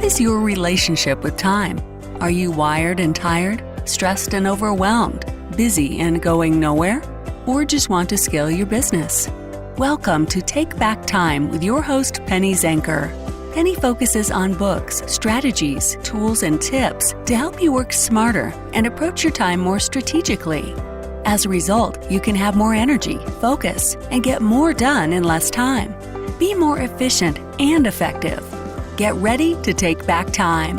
is your relationship with time? Are you wired and tired, stressed and overwhelmed, busy and going nowhere? Or just want to scale your business? Welcome to Take Back Time with your host, Penny Zenker. Penny focuses on books, strategies, tools, and tips to help you work smarter and approach your time more strategically. As a result, you can have more energy, focus, and get more done in less time. Be more efficient and effective. Get ready to take back time.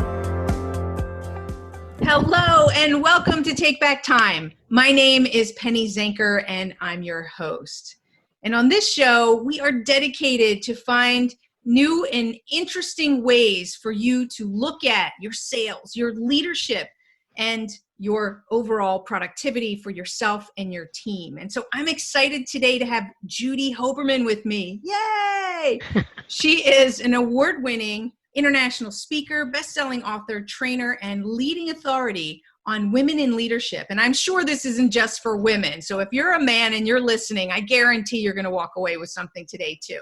Hello and welcome to Take Back Time. My name is Penny Zenker and I'm your host. And on this show, we are dedicated to find new and interesting ways for you to look at your sales, your leadership, and your overall productivity for yourself and your team. And so I'm excited today to have Judy Hoberman with me. Yay! She is an award-winning international speaker, best-selling author, trainer, and leading authority on women in leadership. And I'm sure this isn't just for women. So if you're a man and you're listening, I guarantee you're going to walk away with something today too.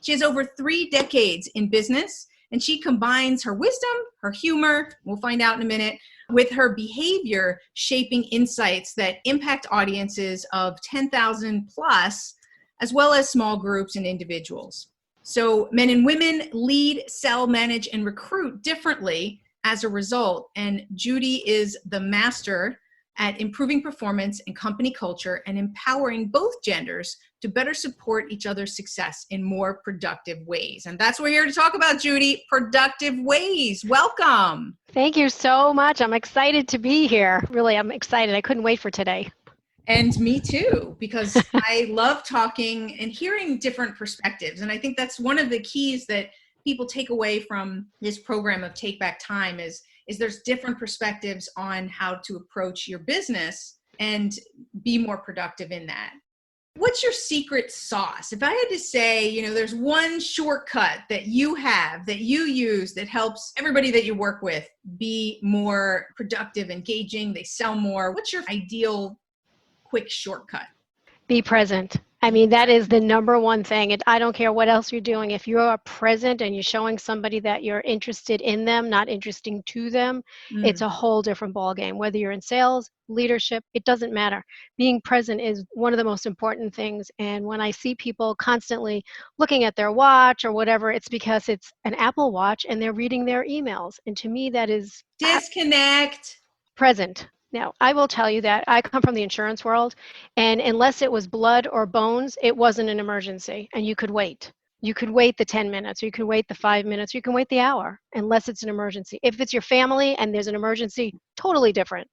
She has over 3 decades in business, and she combines her wisdom, her humor, we'll find out in a minute, with her behavior shaping insights that impact audiences of 10,000 plus, as well as small groups and individuals. So men and women lead, sell, manage, and recruit differently as a result. And Judy is the master at improving performance and company culture and empowering both genders to better support each other's success in more productive ways. And that's what we're here to talk about, Judy, productive ways. Welcome. Thank you so much. I'm excited to be here. Really, I'm excited. I couldn't wait for today. And me too, because I love talking and hearing different perspectives. And I think that's one of the keys that people take away from this program of Take Back Time is there's different perspectives on how to approach your business and be more productive in that. What's your secret sauce? If I had to say, there's one shortcut that you have, that you use, that helps everybody that you work with be more productive, engaging, they sell more, what's your ideal quick shortcut? Be present. I mean, that is the number one thing. I don't care what else you're doing. If you're present and you're showing somebody that you're interested in them, not interesting to them, it's a whole different ballgame. Whether you're in sales, leadership, it doesn't matter. Being present is one of the most important things. And when I see people constantly looking at their watch or whatever, it's because it's an Apple Watch and they're reading their emails. And to me, that is disconnect. Present. Now, I will tell you that I come from the insurance world, and unless it was blood or bones, it wasn't an emergency, and you could wait. You could wait the 10 minutes, or you can wait the 5 minutes, or you can wait the hour, unless it's an emergency. If it's your family and there's an emergency, totally different.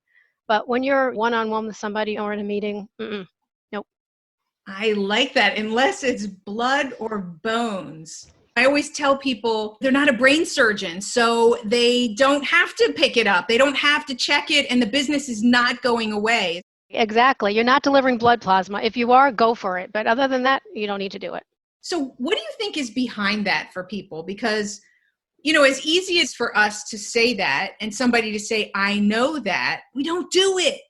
But when you're one-on-one with somebody or in a meeting, nope. I like that, unless it's blood or bones. I always tell people they're not a brain surgeon, so they don't have to pick it up. They don't have to check it, and the business is not going away. Exactly. You're not delivering blood plasma. If you are, go for it. But other than that, you don't need to do it. So what do you think is behind that for people? Because, as easy as for us to say that and somebody to say, I know that, we don't do it.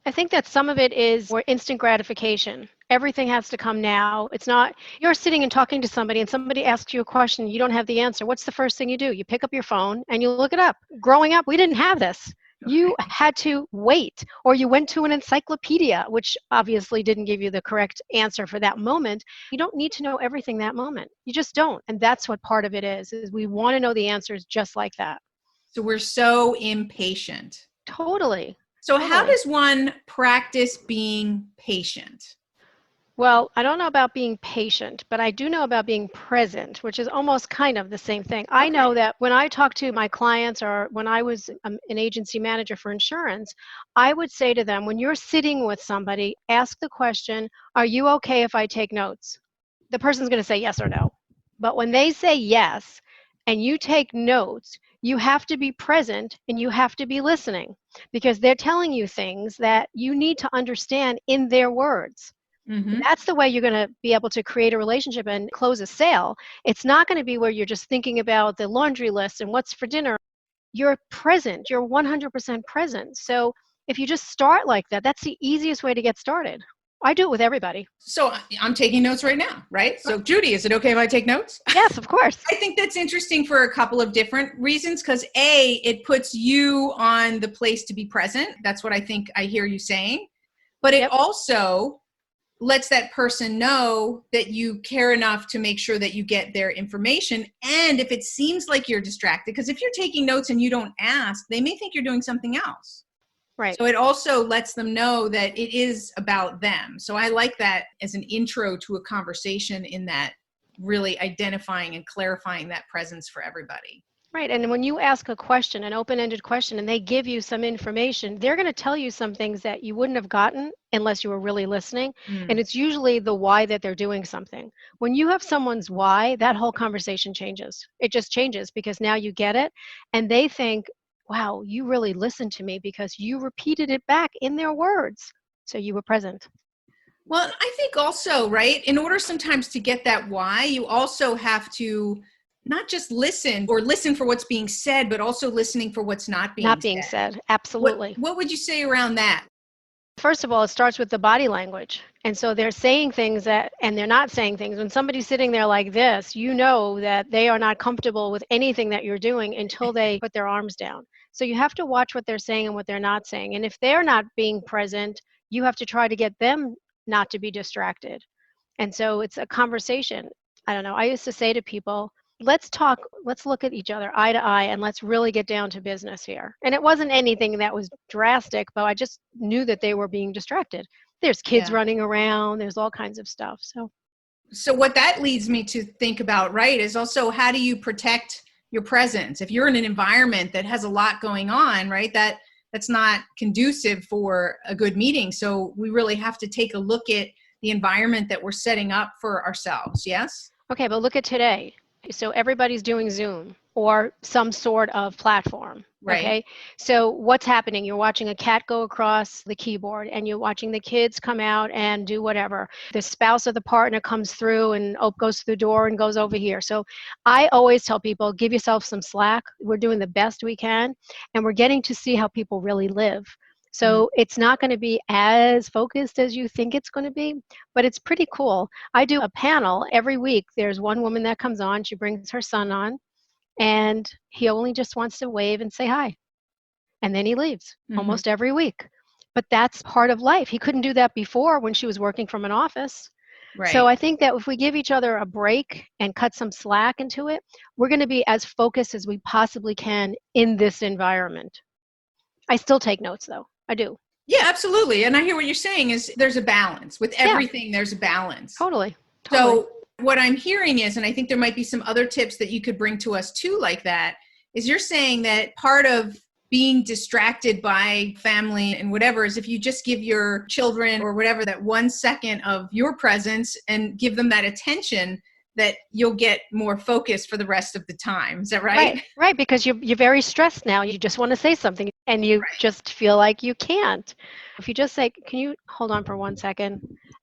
I think that some of it is more instant gratification. Everything has to come now. It's not, you're sitting and talking to somebody and somebody asks you a question, you don't have the answer. What's the first thing you do? You pick up your phone and you look it up. Growing up, we didn't have this. Okay. You had to wait, or you went to an encyclopedia, which obviously didn't give you the correct answer for that moment. You don't need to know everything that moment. You just don't. And that's what part of it is we want to know the answers just like that. So we're so impatient. Totally. So how does one practice being patient? Well, I don't know about being patient, but I do know about being present, which is almost kind of the same thing. Okay. I know that when I talk to my clients or when I was an agency manager for insurance, I would say to them, when you're sitting with somebody, ask the question, are you okay if I take notes? The person's going to say yes or no. But when they say yes and you take notes, you have to be present and you have to be listening because they're telling you things that you need to understand in their words. Mm-hmm. That's the way you're going to be able to create a relationship and close a sale. It's not going to be where you're just thinking about the laundry list and what's for dinner. You're present. You're 100% present. So if you just start like that, that's the easiest way to get started. I do it with everybody. So I'm taking notes right now, right? So Judy, is it okay if I take notes? Yes, of course. I think that's interesting for a couple of different reasons because A, it puts you on the place to be present. That's what I think I hear you saying. But it also lets that person know that you care enough to make sure that you get their information. And if it seems like you're distracted, because if you're taking notes and you don't ask, they may think you're doing something else. Right. So it also lets them know that it is about them. So I like that as an intro to a conversation in that really identifying and clarifying that presence for everybody. Right. And when you ask a question, an open-ended question, and they give you some information, they're going to tell you some things that you wouldn't have gotten unless you were really listening. And it's usually the why that they're doing something. When you have someone's why, that whole conversation changes. It just changes because now you get it. And they think, wow, you really listened to me because you repeated it back in their words. So you were present. Well, I think also, right, in order sometimes to get that why, you also have to not just listen or listen for what's being said, but also listening for what's not being said. Absolutely. What would you say around that? First of all, it starts with the body language. And so they're saying things and they're not saying things. When somebody's sitting there like this, you know that they are not comfortable with anything that you're doing until they put their arms down. So you have to watch what they're saying and what they're not saying. And if they're not being present, you have to try to get them not to be distracted. And so it's a conversation. I don't know. I used to say to people, let's talk, let's look at each other eye to eye, and let's really get down to business here. And it wasn't anything that was drastic, but I just knew that they were being distracted. There's kids running around, there's all kinds of stuff. So what that leads me to think about, right, is also how do you protect your presence? If you're in an environment that has a lot going on, right, that's not conducive for a good meeting. So we really have to take a look at the environment that we're setting up for ourselves. Yes? Okay, but look at today. So everybody's doing Zoom or some sort of platform. Right. Okay. So what's happening? You're watching a cat go across the keyboard and you're watching the kids come out and do whatever. The spouse or the partner comes through and goes through the door and goes over here. So I always tell people, give yourself some slack. We're doing the best we can and we're getting to see how people really live. So it's not going to be as focused as you think it's going to be, but it's pretty cool. I do a panel every week. There's one woman that comes on. She brings her son on, and he only just wants to wave and say hi. And then he leaves almost every week. But that's part of life. He couldn't do that before when she was working from an office. Right. So I think that if we give each other a break and cut some slack into it, we're going to be as focused as we possibly can in this environment. I still take notes, though. I do. Yeah, absolutely. And I hear what you're saying is there's a balance. With everything, there's a balance. Totally. So what I'm hearing is, and I think there might be some other tips that you could bring to us too like that, is you're saying that part of being distracted by family and whatever is if you just give your children or whatever that 1 second of your presence and give them that attention, that you'll get more focus for the rest of the time. Is that right? Right, because you're very stressed now. You just want to say something and you just feel like you can't. If you just say, can you hold on for 1 second?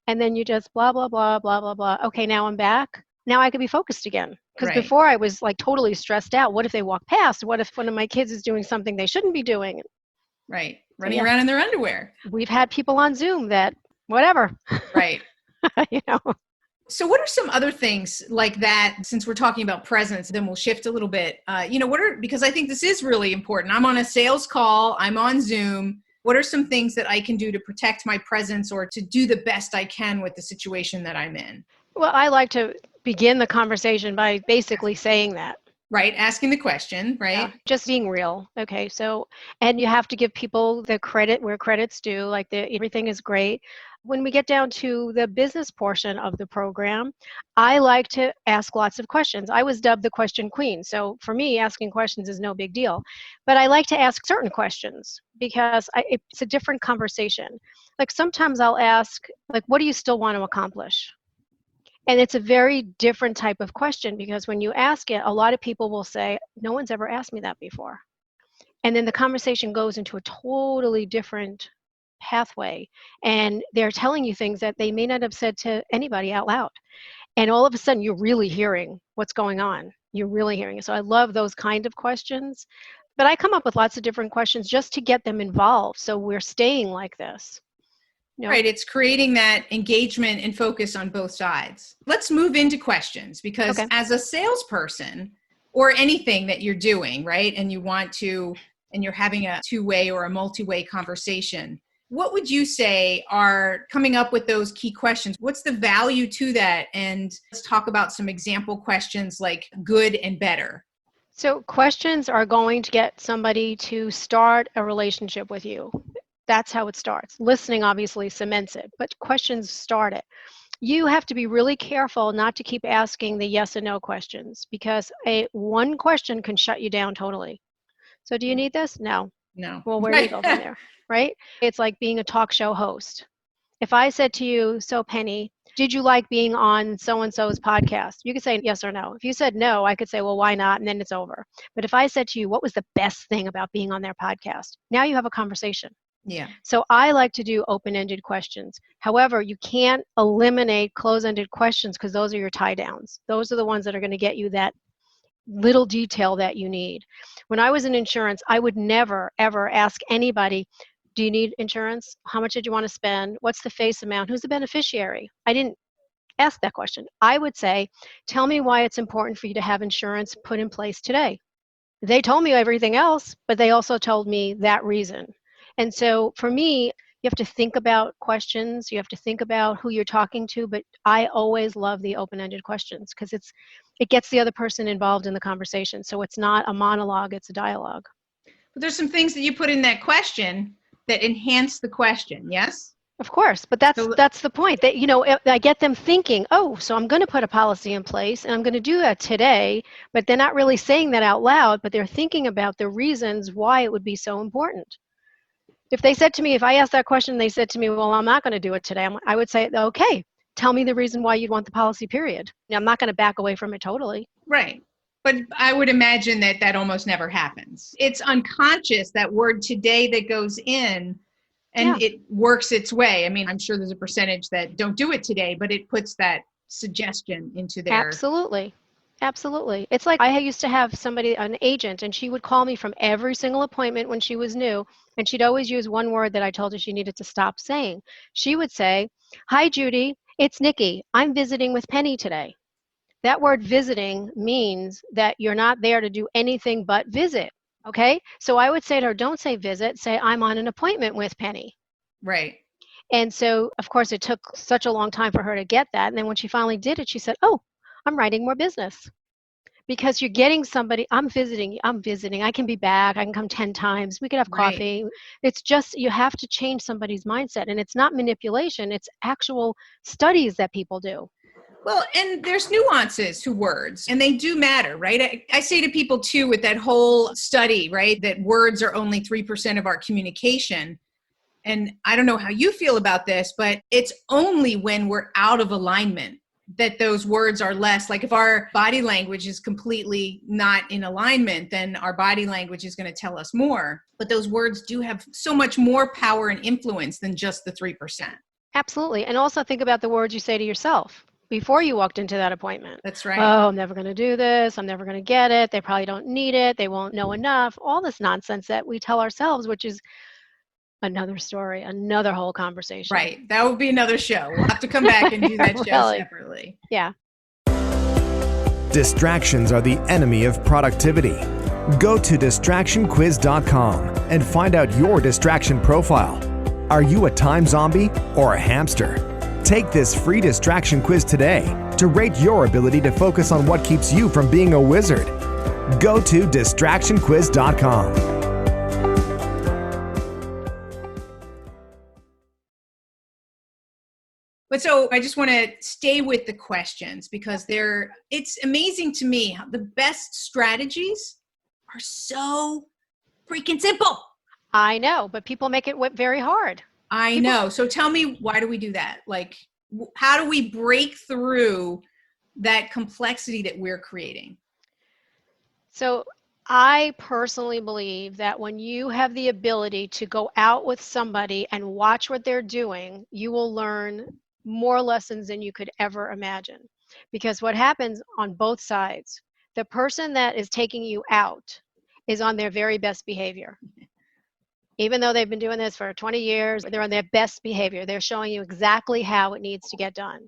And then you just blah, blah, blah, blah, blah, blah. Okay, now I'm back. Now I can be focused again. Because before I was like totally stressed out. What if they walk past? What if one of my kids is doing something they shouldn't be doing? Right. Running around in their underwear. We've had people on Zoom that, whatever. Right. You know. So what are some other things like that, since we're talking about presence, then we'll shift a little bit, because I think this is really important. I'm on a sales call, I'm on Zoom. What are some things that I can do to protect my presence or to do the best I can with the situation that I'm in? Well, I like to begin the conversation by basically saying that. Right. Asking the question, right? Yeah, just being real. Okay. So, and you have to give people the credit where credit's due, like everything is great. When we get down to the business portion of the program, I like to ask lots of questions. I was dubbed the question queen. So for me, asking questions is no big deal. But I like to ask certain questions because it's a different conversation. Like sometimes I'll ask, like, what do you still want to accomplish? And it's a very different type of question because when you ask it, a lot of people will say, no one's ever asked me that before. And then the conversation goes into a totally different pathway. And they're telling you things that they may not have said to anybody out loud. And all of a sudden, you're really hearing what's going on. You're really hearing it. So I love those kind of questions. But I come up with lots of different questions just to get them involved. So we're staying like this. No. Right. It's creating that engagement and focus on both sides. Let's move into questions because Okay. as a salesperson or anything that you're doing, right, and you're having a two-way or a multi-way conversation, what would you say are coming up with those key questions? What's the value to that? And let's talk about some example questions like good and better. So questions are going to get somebody to start a relationship with you. That's how it starts. Listening obviously cements it, but questions start it. You have to be really careful not to keep asking the yes and no questions because one question can shut you down totally. So do you need this? No. No. Well, where do you go from there? Right? It's like being a talk show host. If I said to you, so Penny, did you like being on so-and-so's podcast? You could say yes or no. If you said no, I could say, well, why not? And then it's over. But if I said to you, what was the best thing about being on their podcast? Now you have a conversation. Yeah. So I like to do open-ended questions. However, you can't eliminate close-ended questions because those are your tie downs. Those are the ones that are going to get you that little detail that you need. When I was in insurance, I would never, ever ask anybody, do you need insurance? How much did you want to spend? What's the face amount? Who's the beneficiary? I didn't ask that question. I would say, tell me why it's important for you to have insurance put in place today. They told me everything else, but they also told me that reason. And so for me, you have to think about questions. You have to think about who you're talking to, but I always love the open-ended questions because it gets the other person involved in the conversation. So it's not a monologue, it's a dialogue. But there's some things that you put in that question that enhance the question, yes? Of course, but that's the point that, I get them thinking, oh, so I'm going to put a policy in place and I'm going to do that today, but they're not really saying that out loud, but they're thinking about the reasons why it would be so important. If they said to me, if I asked that question, they said to me, well, I'm not going to do it today, I would say, okay, tell me the reason why you'd want the policy, period. I'm not going to back away from it totally. Right. But I would imagine that almost never happens. It's unconscious, that word today that goes in and it works its way. I mean, I'm sure there's a percentage that don't do it today, but it puts that suggestion into their... Absolutely. Absolutely. It's like I used to have somebody, an agent, and she would call me from every single appointment when she was new, and she'd always use one word that I told her she needed to stop saying. She would say, hi, Judy, it's Nikki. I'm visiting with Penny today. That word visiting means that you're not there to do anything but visit. Okay? So I would say to her, don't say visit, say I'm on an appointment with Penny. Right. And so, of course, it took such a long time for her to get that. And then when she finally did it, she said, oh, I'm writing more business. Because you're getting somebody, I'm visiting, I can be back, I can come 10 times, we could have coffee. Right. It's just, you have to change somebody's mindset. And it's not manipulation, it's actual studies that people do. Well, and there's nuances to words, and they do matter, right? I say to people too, with that whole study, right, that words are only 3% of our communication. And I don't know how you feel about this, but it's only when we're out of alignment that those words are less. Like if our body language is completely not in alignment, then our body language is going to tell us more. But those words do have so much more power and influence than just the 3%. Absolutely. And also think about the words you say to yourself before you walked into that appointment. That's right. Oh, I'm never going to do this. I'm never going to get it. They probably don't need it. They won't know enough. All this nonsense that we tell ourselves, which is another story, another whole conversation. Right. That would be another show. We'll have to come back and do that show separately. Yeah. Distractions are the enemy of productivity. Go to distractionquiz.com and find out your distraction profile. Are you a time zombie or a hamster? Take this free distraction quiz today to rate your ability to focus on what keeps you from being a wizard. Go to distractionquiz.com. But so I just want to stay with the questions because it's amazing to me how the best strategies are so freaking simple. I know, but people make it very hard. I know. So tell me, why do we do that? Like, how do we break through that complexity that we're creating? So I personally believe that when you have the ability to go out with somebody and watch what they're doing, you will learn more lessons than you could ever imagine. Because what happens on both sides, the person that is taking you out is on their very best behavior. Even though they've been doing this for 20 years, they're on their best behavior. They're showing you exactly how it needs to get done.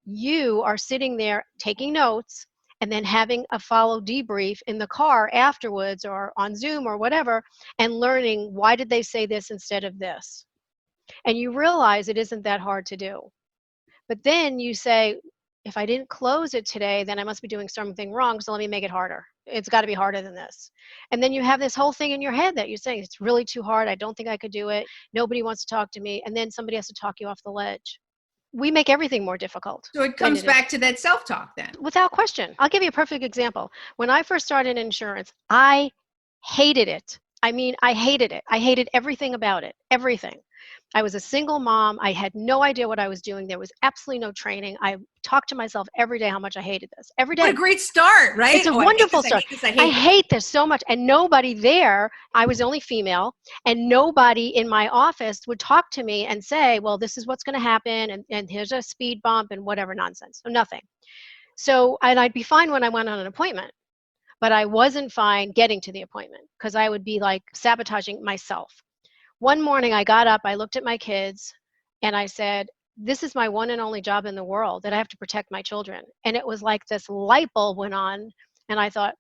You are sitting there taking notes and then having a follow debrief in the car afterwards or on Zoom or whatever, and learning, why did they say this instead of this? And you realize it isn't that hard to do. But then you say, if I didn't close it today, then I must be doing something wrong, so let me make it harder. It's got to be harder than this. And then you have this whole thing in your head that you're saying, it's really too hard. I don't think I could do it. Nobody wants to talk to me. And then somebody has to talk you off the ledge. We make everything more difficult. So it comes back to that self-talk then. Without question. I'll give you a perfect example. When I first started in insurance, I hated it. I mean, I hated it. I hated everything about it, everything. I was a single mom. I had no idea what I was doing. There was absolutely no training. I talked to myself every day how much I hated this. Every day. What a great start, right? It's a wonderful start. I hate this so much. And nobody there, I was the only female, and nobody in my office would talk to me and say, well, this is what's going to happen, and here's a speed bump and whatever nonsense. So nothing. So, and I'd be fine when I went on an appointment, but I wasn't fine getting to the appointment because I would be like sabotaging myself. One morning I got up, I looked at my kids, and I said, this is my one and only job in the world, that I have to protect my children. And it was like this light bulb went on, and I thought,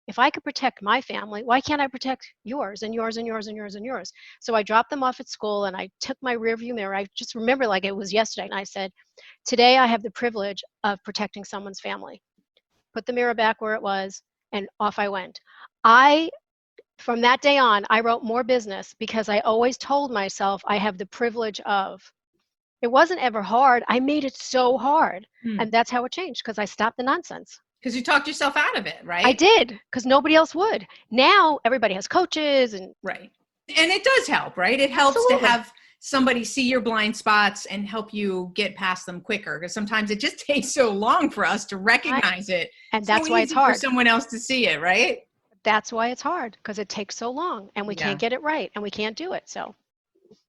if I could protect my family, why can't I protect yours and yours and yours and yours and yours? So I dropped them off at school, and I took my rearview mirror. I just remember like it was yesterday, and I said, today I have the privilege of protecting someone's family. Put the mirror back where it was, and off I went. From that day on, I wrote more business because I always told myself I have the privilege of. It wasn't ever hard. I made it so hard. And that's how it changed, because I stopped the nonsense. Because you talked yourself out of it, right? I did, because nobody else would. Now everybody has coaches and. Right. And it does help, right? It helps Absolutely. to have somebody see your blind spots and help you get past them quicker. Because sometimes it just takes so long for us to recognize it. And that's so why it's easy hard. for someone else to see it, right? That's why it's hard, because it takes so long, and we can't get it right, and we can't do it.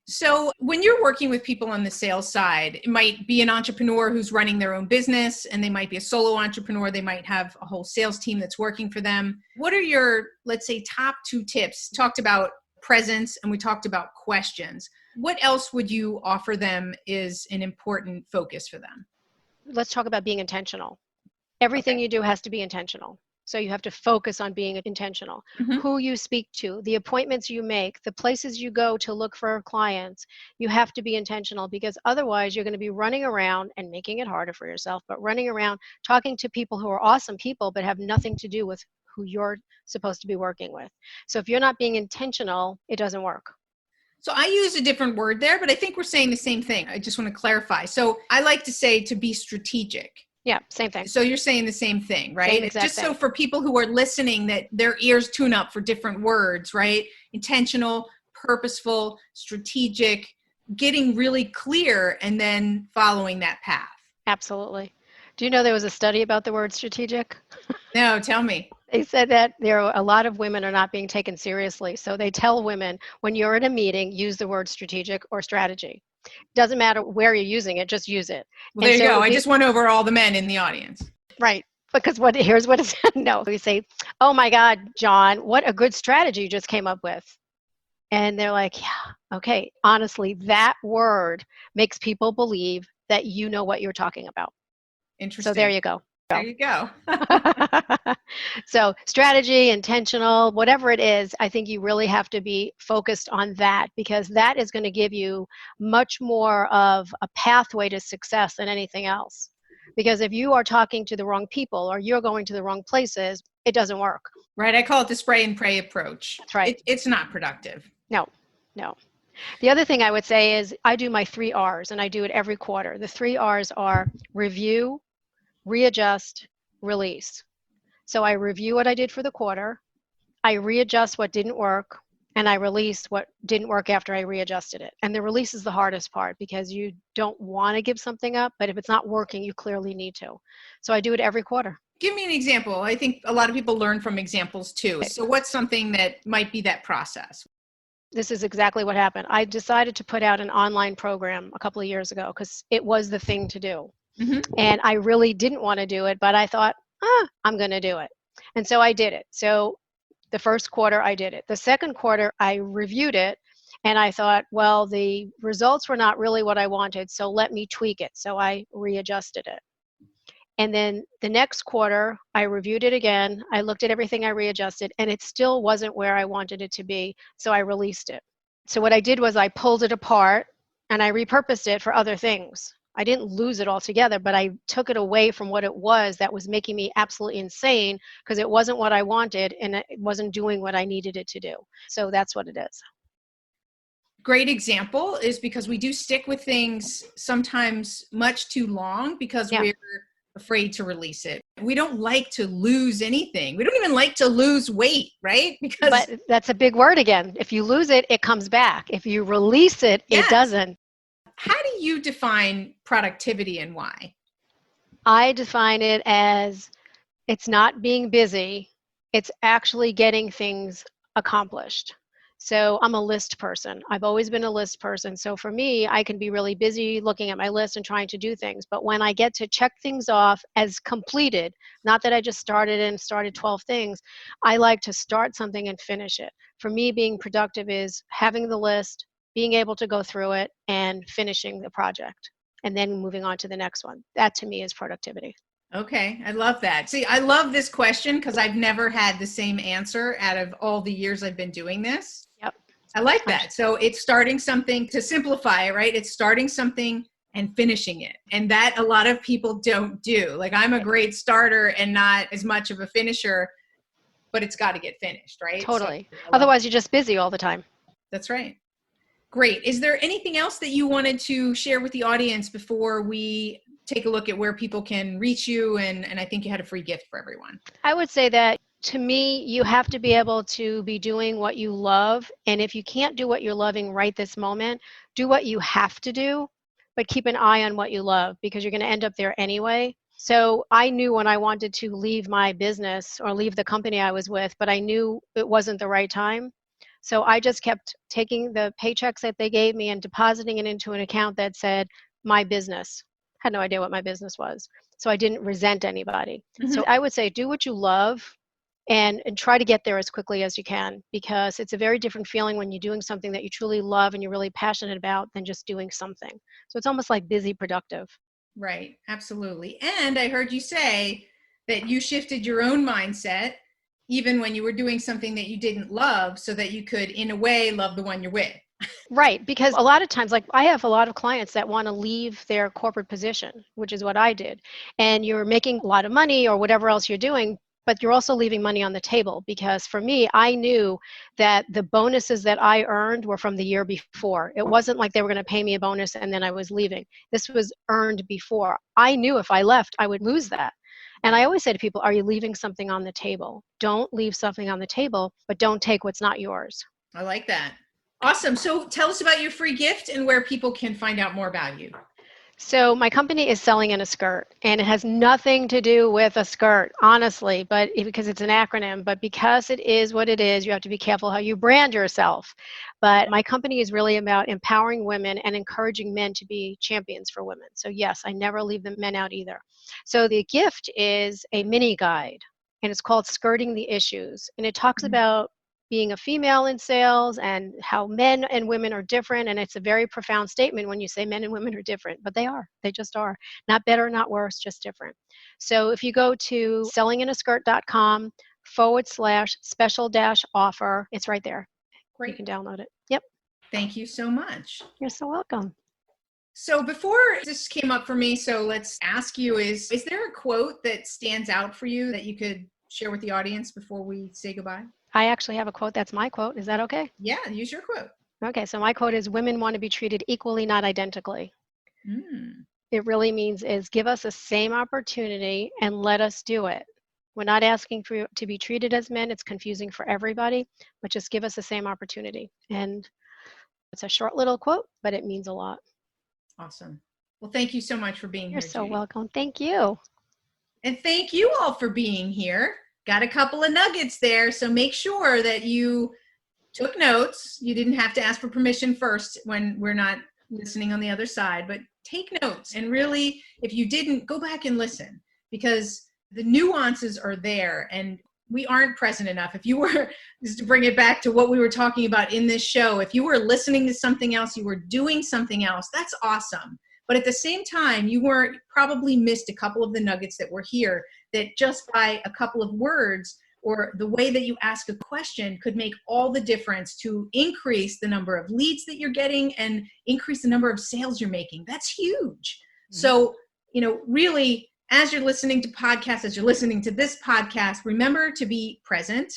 So when you're working with people on the sales side, it might be an entrepreneur who's running their own business, and they might be a solo entrepreneur. They might have a whole sales team that's working for them. What are your, let's say, top 2 tips? Talked about presence, and we talked about questions. What else would you offer them is an important focus for them? Let's talk about being intentional. Everything you do has to be intentional. So you have to focus on being intentional. Who you speak to, the appointments you make, the places you go to look for clients, you have to be intentional, because otherwise you're going to be running around and making it harder for yourself, but running around talking to people who are awesome people but have nothing to do with who you're supposed to be working with. So if you're not being intentional, it doesn't work. So I use a different word there, but I think we're saying the same thing. I just want to clarify. So I like to say to be strategic. Yeah, same thing. So you're saying the same thing, right? Same exact Just thing. so for people who are listening, that their ears tune up for different words, right? Intentional, purposeful, strategic, getting really clear, and then following that path. Absolutely. Do you know there was a study about the word strategic? No, tell me. They said that there are a lot of women are not being taken seriously. So they tell women, when you're at a meeting, use the word strategic or strategy. Doesn't matter where you're using it, just use it. Well, there you go. I just went over all the men in the audience. Right. Because here's what it's, no, we say, oh my God, John, what a good strategy you just came up with. And they're like, yeah, okay. Honestly, that word makes people believe that you know what you're talking about. Interesting. So there you go. There you go. So strategy, intentional, whatever it is, I think you really have to be focused on that, because that is going to give you much more of a pathway to success than anything else. Because if you are talking to the wrong people or you're going to the wrong places, it doesn't work. Right. I call it the spray and pray approach. That's right. It's not productive. No. The other thing I would say is I do my 3 R's, and I do it every quarter. The 3 R's are review, readjust, release. So I review what I did for the quarter, I readjust what didn't work, and I release what didn't work after I readjusted it. And the release is the hardest part, because you don't want to give something up, but if it's not working, you clearly need to. So I do it every quarter. Give me an example. I think a lot of people learn from examples too. So what's something that might be that process? This is exactly what happened. I decided to put out an online program a couple of years ago because it was the thing to do. And I really didn't want to do it, but I thought, I'm going to do it. And so I did it. So the first quarter I did it. The second quarter I reviewed it, And I thought, well, the results were not really what I wanted, so let me tweak it. So I readjusted it. And then the next quarter, I reviewed it again. I looked at everything I readjusted, and it still wasn't where I wanted it to be. So I released it. So what I did was I pulled it apart and I repurposed it for other things. I didn't lose it altogether, but I took it away from what it was that was making me absolutely insane because it wasn't what I wanted and it wasn't doing what I needed it to do. So that's what it is. Great example is because we do stick with things sometimes much too long because we're afraid to release it. We don't like to lose anything. We don't even like to lose weight, right? But that's a big word again. If you lose it, it comes back. If you release it, it doesn't. How do you define productivity and why? I define it as it's not being busy. It's actually getting things accomplished. So I'm a list person. I've always been a list person. So for me, I can be really busy looking at my list and trying to do things. But when I get to check things off as completed, not that I just started 12 things, I like to start something and finish it. For me, being productive is having the list, being able to go through it, and finishing the project, and then moving on to the next one. That to me is productivity. Okay, I love that. See, I love this question because I've never had the same answer out of all the years I've been doing this. Yep. I like that. So it's starting something, to simplify, right? It's starting something and finishing it. And that a lot of people don't do. Like I'm a great starter and not as much of a finisher, but it's got to get finished, right? Totally. So Otherwise, you're just busy all the time. That's right. Great. Is there anything else that you wanted to share with the audience before we take a look at where people can reach you? And I think you had a free gift for everyone. I would say that to me, you have to be able to be doing what you love. And if you can't do what you're loving right this moment, do what you have to do, but keep an eye on what you love because you're going to end up there anyway. So I knew when I wanted to leave my business or leave the company I was with, but I knew it wasn't the right time. So I just kept taking the paychecks that they gave me and depositing it into an account that said my business. Had no idea what my business was. So I didn't resent anybody. Mm-hmm. So I would say do what you love and try to get there as quickly as you can because it's a very different feeling when you're doing something that you truly love and you're really passionate about than just doing something. So it's almost like busy productive. Right. Absolutely. And I heard you say that you shifted your own mindset even when you were doing something that you didn't love so that you could, in a way, love the one you're with. Right. Because a lot of times, like I have a lot of clients that want to leave their corporate position, which is what I did. And you're making a lot of money or whatever else you're doing, but you're also leaving money on the table because for me, I knew that the bonuses that I earned were from the year before. It wasn't like they were going to pay me a bonus and then I was leaving. This was earned before. I knew if I left, I would lose that. And I always say to people, are you leaving something on the table? Don't leave something on the table, but don't take what's not yours. I like that. Awesome. So tell us about your free gift and where people can find out more about you. So my company is selling in a skirt, and it has nothing to do with a skirt, honestly, but because it's an acronym, but because it is what it is, you have to be careful how you brand yourself. But my company is really about empowering women and encouraging men to be champions for women. So yes, I never leave the men out either. So the gift is a mini guide, and it's called Skirting the Issues, and it talks about being a female in sales and how men and women are different. And it's a very profound statement when you say men and women are different, but they are. They just are. Not better, not worse, just different. So if you go to sellinginaskirt.com/special-offer, it's right there. Great. You can download it. Yep. Thank you so much. You're so welcome. So before this came up for me, so let's ask you, is there a quote that stands out for you that you could share with the audience before we say goodbye? I actually have a quote. That's my quote. Is that okay? Yeah, use your quote. Okay, so my quote is, women want to be treated equally, not identically. It really means is give us the same opportunity and let us do it. We're not asking for to be treated as men. It's confusing for everybody, but just give us the same opportunity. And it's a short little quote, but it means a lot. Awesome. Well, thank you so much for being here, You're so Judy. welcome. Thank you. And thank you all for being here. Got a couple of nuggets there, so make sure that you took notes. You didn't have to ask for permission first when we're not listening on the other side, but take notes. And really, if you didn't, go back and listen because the nuances are there. And we aren't present enough. If you were, just to bring it back to what we were talking about in this show, if you were listening to something else, you were doing something else, that's awesome. But at the same time, you weren't probably missed a couple of the nuggets that were here, that just by a couple of words or the way that you ask a question could make all the difference to increase the number of leads that you're getting and increase the number of sales you're making. That's huge. Mm-hmm. So, really, as you're listening to podcasts, as you're listening to this podcast, remember to be present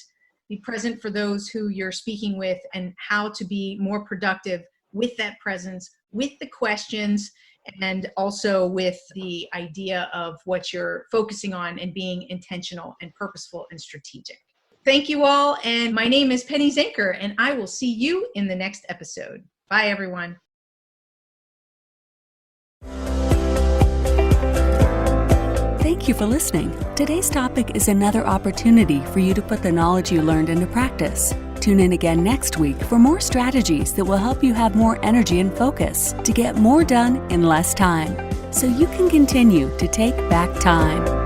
for those who you're speaking with, and how to be more productive with that presence, with the questions, and also with the idea of what you're focusing on and being intentional and purposeful and strategic. Thank you all. And my name is Penny Zenker, and I will see you in the next episode. Bye, everyone. Thank you for listening. Today's topic is another opportunity for you to put the knowledge you learned into practice. Tune in again next week for more strategies that will help you have more energy and focus to get more done in less time, so you can continue to take back time.